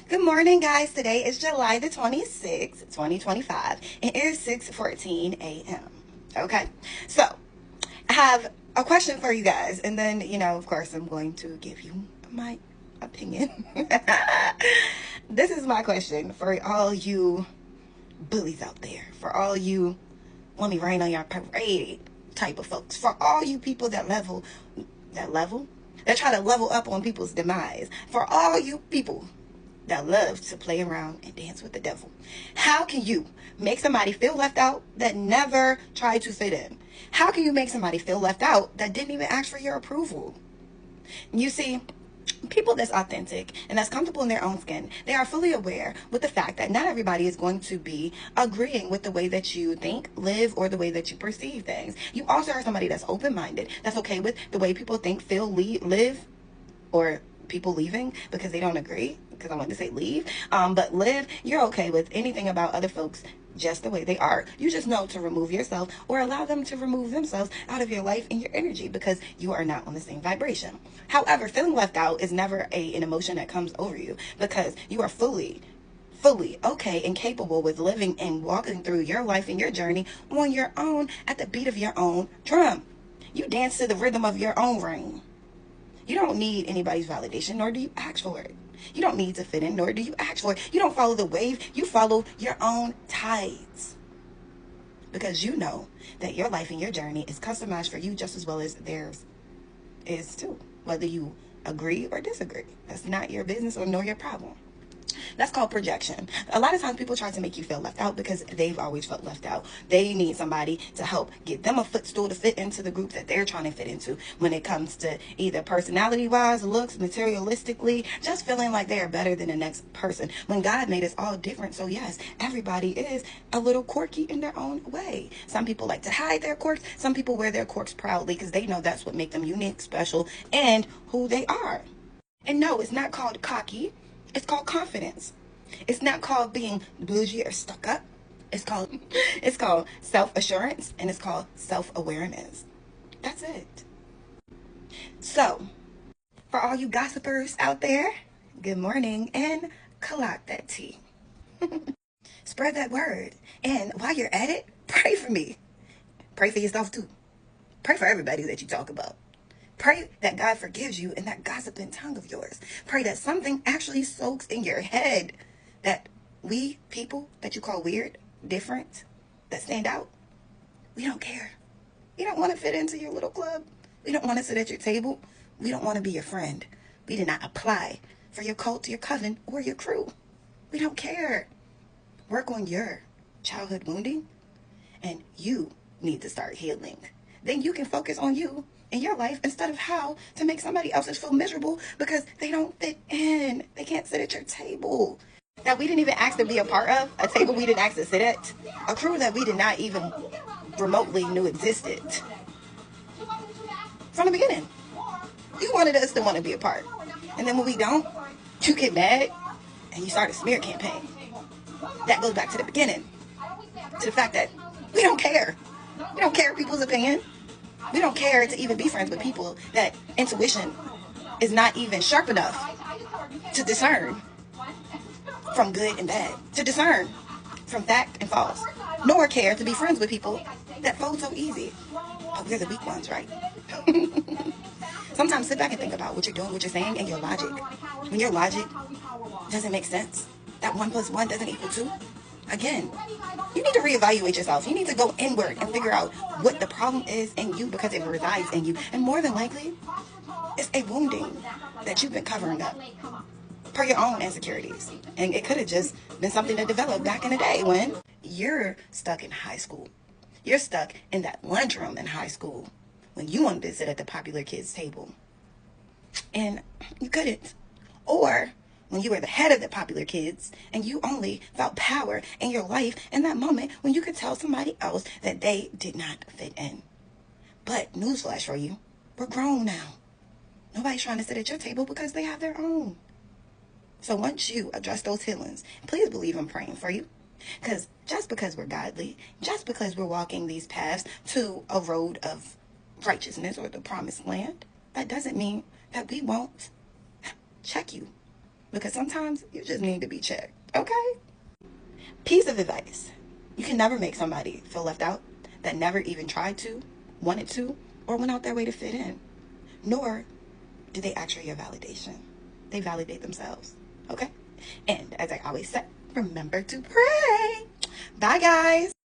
Good morning, guys. Today is July the 26th, 2025, and it is 6:14 a.m. Okay, so I have a question for you guys, and then, of course, I'm going to give you my opinion. This is my question for all you bullies out there, for all you let me rain on your parade type of folks, for all you people that try to level up on people's demise, for all you people that love to play around and dance with the devil. How can you make somebody feel left out that never tried to fit in? How can you make somebody feel left out that didn't even ask for your approval? You see, people that's authentic and that's comfortable in their own skin, they are fully aware with the fact that not everybody is going to be agreeing with the way that you think, live, or the way that you perceive things. You also are somebody that's open-minded, that's okay with the way people think, feel, live, or people leaving because they don't agree, because I wanted to say leave, but live. You're okay with anything about other folks just the way they are. You just know to remove yourself or allow them to remove themselves out of your life and your energy because you are not on the same vibration. However, feeling left out is never an emotion that comes over you because you are fully okay and capable with living and walking through your life and your journey on your own at the beat of your own drum. You dance to the rhythm of your own rain. You don't need anybody's validation, nor do you ask for it. You don't need to fit in, nor do you ask for it. You don't follow the wave. You follow your own tides. Because you know that your life and your journey is customized for you just as well as theirs is too. Whether you agree or disagree. That's not your business or nor your problem. That's called projection. A lot of times people try to make you feel left out because they've always felt left out. They need somebody to help get them a footstool to fit into the group that they're trying to fit into when it comes to either personality-wise, looks, materialistically, just feeling like they are better than the next person. When God made us all different, so yes, everybody is a little quirky in their own way. Some people like to hide their quirks. Some people wear their quirks proudly because they know that's what makes them unique, special, and who they are. And no, it's not called cocky. It's called confidence. It's not called being bougie or stuck up. It's called self-assurance, and it's called self-awareness. That's it. So, for all you gossipers out there, good morning and collect that tea. Spread that word. And while you're at it, pray for me. Pray for yourself too. Pray for everybody that you talk about. Pray that God forgives you in that gossiping tongue of yours. Pray that something actually soaks in your head that we people that you call weird, different, that stand out, we don't care. We don't want to fit into your little club. We don't want to sit at your table. We don't want to be your friend. We did not apply for your cult, your coven, or your crew. We don't care. Work on your childhood wounding, and you need to start healing. Then you can focus on you in your life instead of how to make somebody else feel miserable because they don't fit in. They can't sit at your table that we didn't even ask to be a part of, a table we didn't ask to sit at, a crew that we did not even remotely knew existed from the beginning. You wanted us to want to be a part. And then when we don't, you get mad and you start a smear campaign. That goes back to the beginning, to the fact that we don't care. We don't care people's opinion. We don't care to even be friends with people that intuition is not even sharp enough to discern from good and bad, to discern from fact and false, nor care to be friends with people that fold so easy. Oh, we're the weak ones, right? Sometimes sit back and think about what you're doing, what you're saying, and your logic. When your logic doesn't make sense, that 1 + 1 doesn't equal 2, again, you need to reevaluate yourself. You need to go inward and figure out what the problem is in you because it resides in you. And more than likely, it's a wounding that you've been covering up per your own insecurities. And it could have just been something that developed back in the day when you're stuck in high school. You're stuck in that lunchroom in high school when you wanted to sit at the popular kids' table. And you couldn't. Or when you were the head of the popular kids and you only felt power in your life in that moment when you could tell somebody else that they did not fit in. But newsflash for you, we're grown now. Nobody's trying to sit at your table because they have their own. So once you address those feelings, please believe I'm praying for you. Because just because we're godly, just because we're walking these paths to a road of righteousness or the promised land, that doesn't mean that we won't check you because sometimes you just need to be checked, okay? Piece of advice. You can never make somebody feel left out that never even tried to, wanted to, or went out their way to fit in. Nor do they ask for your validation. They validate themselves, okay? And as I always say, remember to pray. Bye, guys.